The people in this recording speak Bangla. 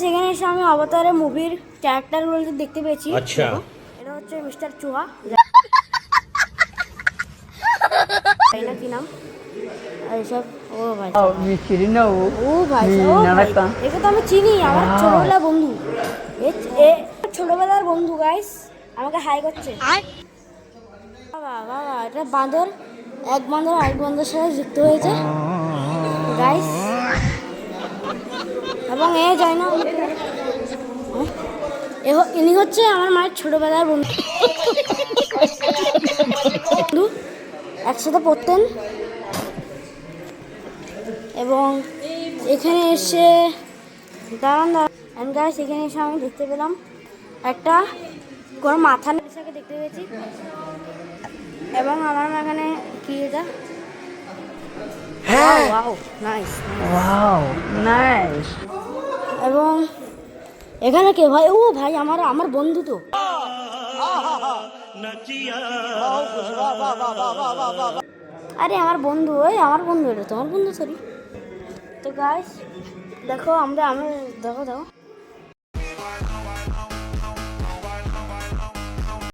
সেখানে এসে আমি অবতারের মুভির ক্যারেক্টারগুলো দেখতে পেয়েছি। আচ্ছা, এটা হচ্ছে মিস্টার চুহা, তাই না কি নাম এইসব। ও ভাই ও ভাই একে তো আমি চিনি, আমার ছোটবেলার বন্ধু। এ ছোটবেলার বন্ধু গাইস, আমাকে হাই করছে। বাবা বাবা, এটা বাঁদর, এক বাঁদর আরেক বাঁদরের সাথে যুক্ত হয়েছে গাইস। এবং এ যায় না, ইনি হচ্ছে আমার মায়ের ছোটবেলার বন্ধু, একসাথে পড়তেন। এবং এখানে এসে দাঁড়ান গাইস, এখানে এসে আমি দেখতে পেলাম একটা কোনো মাথা নেশাকে দেখতে পেয়েছি। এবং আমার এখানে কি এটা, ওয়াও নাইস নাইস। এবং এখানে কে ভাই? ও ভাই আমার বন্ধু তো। আরে আমার বন্ধু, ওই আমার বন্ধু, এটা তোমার বন্ধু সরি। তো গাইস দেখো, আমরা দেখো